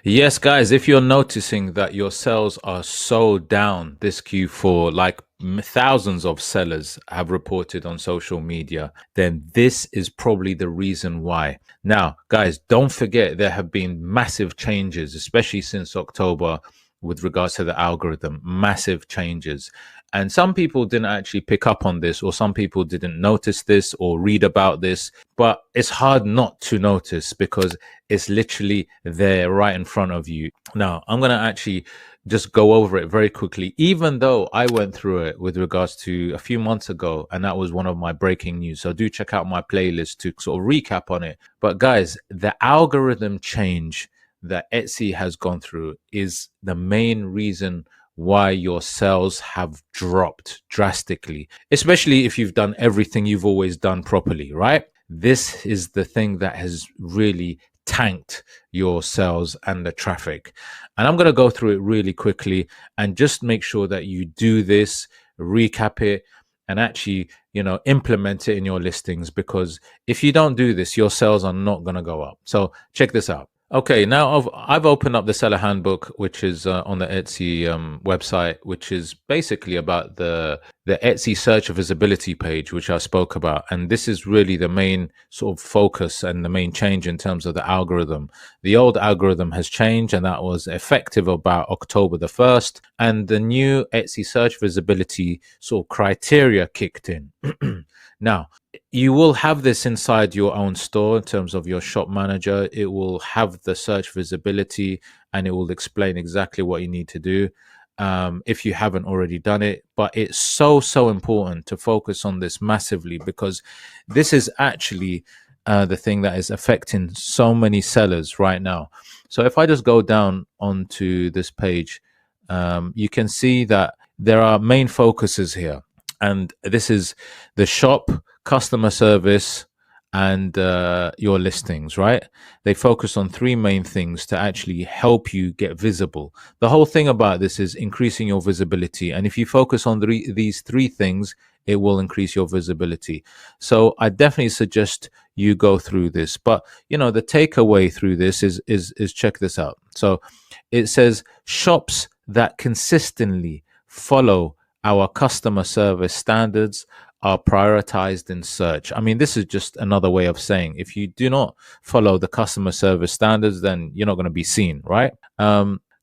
Yes, guys, if you're noticing that your sales are so down this Q4, like thousands of sellers have reported on social media, then this is probably the reason why. Now, guys, don't forget there have been massive changes, especially since October, with regards to the algorithm, massive changes. And some people didn't actually pick up on this, or some people didn't notice this or read about this. But it's hard not to notice because it's literally there right in front of you. Now, I'm going to actually just go over it very quickly, even though I went through it with regards to a few months ago, and that was one of my breaking news. So do check out my playlist to sort of recap on it. But guys, the algorithm change that Etsy has gone through is the main reason why your sales have dropped drastically, especially if you've done everything you've always done properly, right? This is the thing that has really tanked your sales and the traffic. And I'm going to go through it really quickly and just make sure that you do this, recap it, and actually, implement it in your listings, because if you don't do this, your sales are not going to go up. So check this out. Okay, now I've opened up the seller handbook, which is on the Etsy website, which is basically about the Etsy search visibility page, which I spoke about, and this is really the main sort of focus and the main change in terms of the algorithm. The old algorithm has changed, and that was effective about October the 1st, and the new Etsy search visibility sort of criteria kicked in. Now, you will have this inside your own store in terms of your shop manager. It will have the search visibility and it will explain exactly what you need to do if you haven't already done it. But it's so important to focus on this massively, because this is actually the thing that is affecting so many sellers right now. So if I just go down onto this page, you can see that there are main focuses here. And this is the shop, customer service, and your listings, right? They focus on three main things to actually help you get visible. The whole thing about this is increasing your visibility. And if you focus on these three things, it will increase your visibility. So I definitely suggest you go through this. But, the takeaway through this is check this out. So it says shops that consistently follow our customer service standards are prioritized in search. I mean, this is just another way of saying if you do not follow the customer service standards, then you're not going to be seen, right?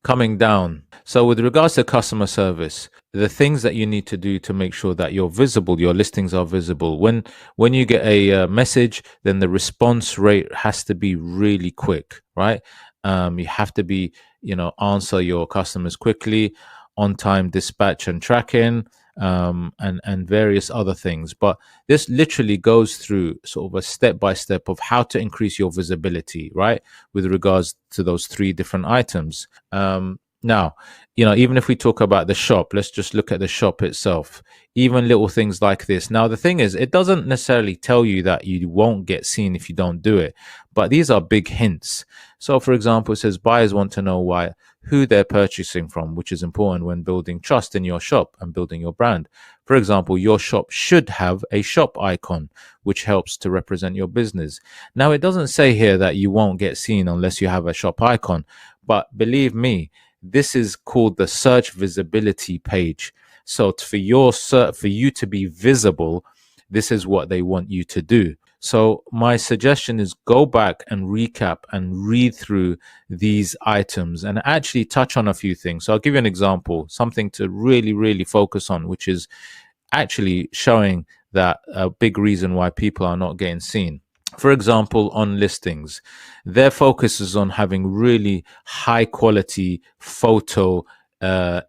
Coming down. So with regards to customer service, the things that you need to do to make sure that you're visible, your listings are visible. When you get a message, then the response rate has to be really quick, right? You have to be, answer your customers quickly, on-time dispatch and tracking, and various other things. But this literally goes through sort of a step-by-step of how to increase your visibility, right? With regards to those three different items. Now, even if we talk about the shop, let's just look at the shop itself. Even little things like this. Now, the thing is, it doesn't necessarily tell you that you won't get seen if you don't do it, but these are big hints. So, for example, it says buyers want to know who they're purchasing from, which is important when building trust in your shop and building your brand. For example, your shop should have a shop icon, which helps to represent your business. Now, it doesn't say here that you won't get seen unless you have a shop icon, but believe me, this is called the search visibility page. So for you to be visible, this is what they want you to do. So my suggestion is go back and recap and read through these items and actually touch on a few things. So I'll give you an example, something to really, really focus on, which is actually showing that a big reason why people are not getting seen. For example, on listings, their focus is on having really high quality photo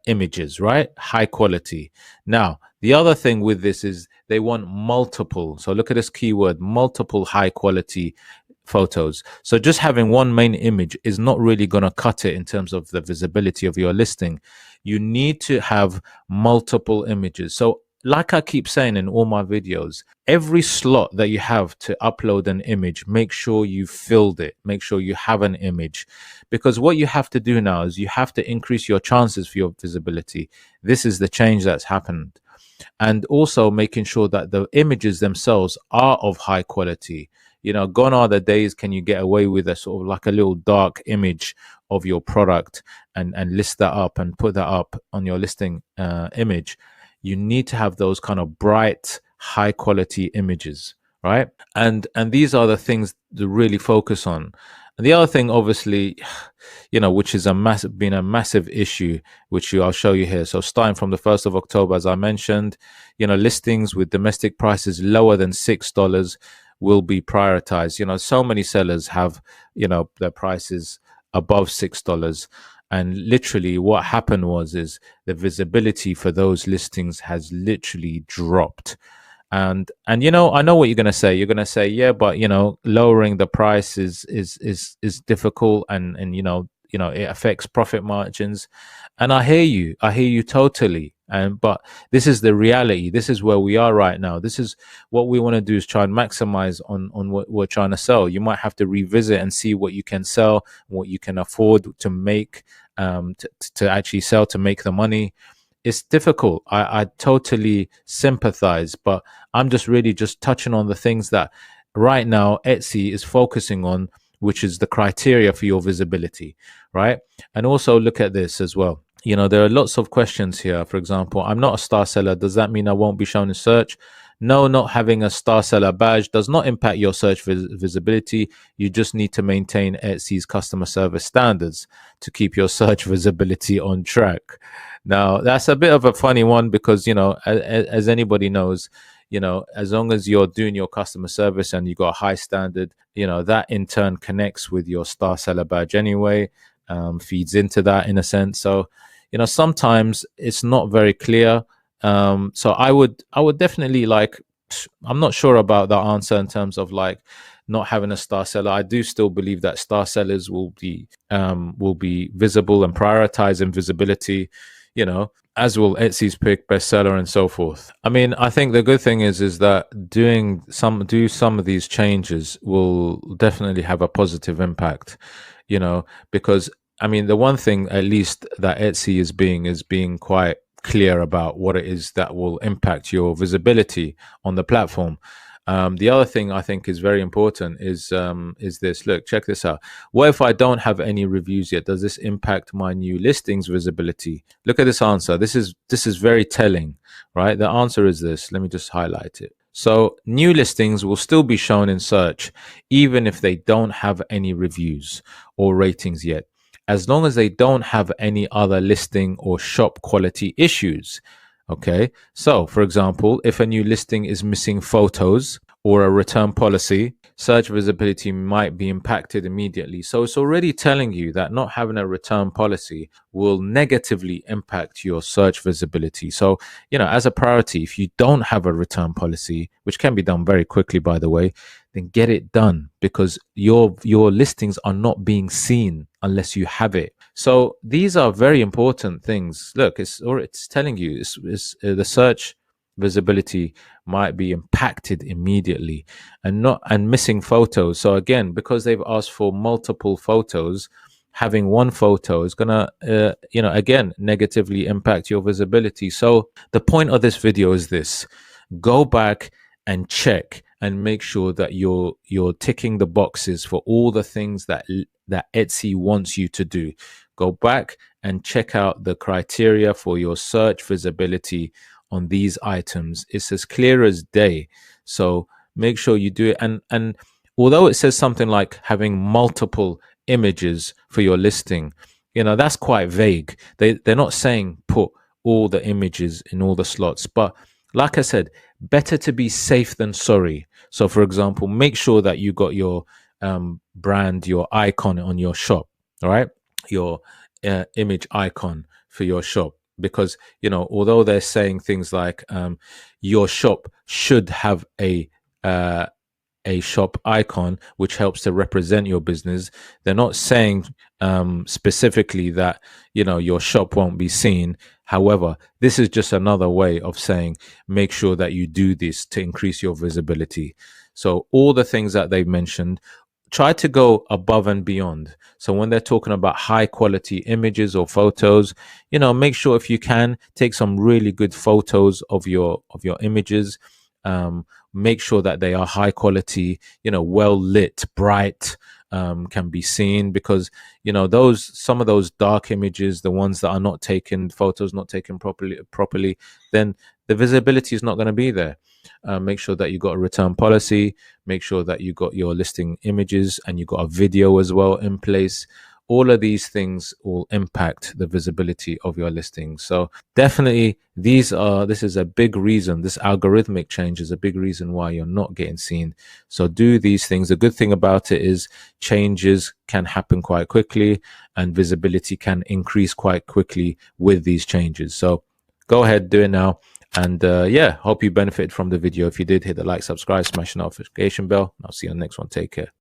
images, right? High quality. Now, the other thing with this is they want multiple. So look at this keyword, multiple high quality photos. So just having one main image is not really going to cut it in terms of the visibility of your listing. You need to have multiple images. So like I keep saying in all my videos, every slot that you have to upload an image, make sure you filled it. Make sure you have an image, because what you have to do now is you have to increase your chances for your visibility. This is the change that's happened. And also making sure that the images themselves are of high quality. Gone are the days can you get away with a sort of like a little dark image of your product and list that up and put that up on your listing image. You need to have those kind of bright, high quality images, right? And these are the things to really focus on. And the other thing, obviously, which is been a massive issue, which I'll show you here. So starting from the 1st of October, as I mentioned, listings with domestic prices lower than $6 will be prioritized. So many sellers have, their prices above $6. And literally what happened is the visibility for those listings has literally dropped. And I know what you're going to say. You're going to say, yeah, but lowering the price is difficult, and it affects profit margins. And I hear you totally. But this is the reality. This is where we are right now. This is what we want to do, is try and maximize on what we're trying to sell. You might have to revisit and see what you can sell, what you can afford to make, to actually sell, to make the money. It's difficult. I totally sympathize, but I'm really just touching on the things that right now Etsy is focusing on, which is the criteria for your visibility, right? And also look at this as well. There are lots of questions here. For example, I'm not a star seller. Does that mean I won't be shown in search? No, not having a star seller badge does not impact your search visibility. You just need to maintain Etsy's customer service standards to keep your search visibility on track. Now, that's a bit of a funny one because, as anybody knows, as long as you're doing your customer service and you got a high standard, that in turn connects with your star seller badge anyway, feeds into that in a sense. So, sometimes it's not very clear. So I would definitely I'm not sure about the answer in terms of not having a star seller. I do still believe that star sellers will be visible and prioritize in visibility, as will Etsy's pick, bestseller, and so forth. I mean, I think the good thing is that do some of these changes will definitely have a positive impact, because I mean, the one thing at least that Etsy is being quite clear about what it is that will impact your visibility on the platform. The other thing I think is very important is this. Look, check this out. What if I don't have any reviews yet? Does this impact my new listings visibility? Look at this answer. This is very telling, right? The answer is this. Let me just highlight it. So new listings will still be shown in search, even if they don't have any reviews or ratings yet, as long as they don't have any other listing or shop quality issues. Okay, so for example, if a new listing is missing photos or a return policy, search visibility might be impacted immediately. So it's already telling you that not having a return policy will negatively impact your search visibility. So, as a priority, if you don't have a return policy, which can be done very quickly, by the way, then get it done, because your listings are not being seen unless you have it. So these are very important things. Look, it's telling you the search visibility might be impacted immediately, and missing photos. So again, because they've asked for multiple photos, having one photo is gonna again negatively impact your visibility. So the point of this video is this: go back and check and make sure that you're ticking the boxes for all the things that Etsy wants you to do. Go back and check out the criteria for your search visibility on these items. It's as clear as day. So make sure you do it. And although it says something like having multiple images for your listing, that's quite vague. They're not saying put all the images in all the slots, but like I said, better to be safe than sorry. So for example, make sure that you got your brand, your icon on your shop, all right? Your image icon for your shop, because although they're saying things like your shop should have a shop icon which helps to represent your business, they're not saying specifically that your shop won't be seen. However, this is just another way of saying make sure that you do this to increase your visibility. So all the things that they've mentioned, try to go above and beyond. So when they're talking about high quality images or photos, make sure if you can take some really good photos of your images. Make sure that they are high quality, well lit, bright, can be seen, because some of those dark images, the ones that are not taken, photos not taken properly, then the visibility is not going to be there. Make sure that you got a return policy, make sure that you got your listing images and you got a video as well in place. All of these things will impact the visibility of your listing. So definitely this is a big reason. This algorithmic change is a big reason why you're not getting seen. So do these things. The good thing about it is changes can happen quite quickly and visibility can increase quite quickly with these changes. So go ahead, do it now. And yeah, hope you benefited from the video. If you did, hit the like, subscribe, smash the notification bell. I'll see you on the next one. Take care.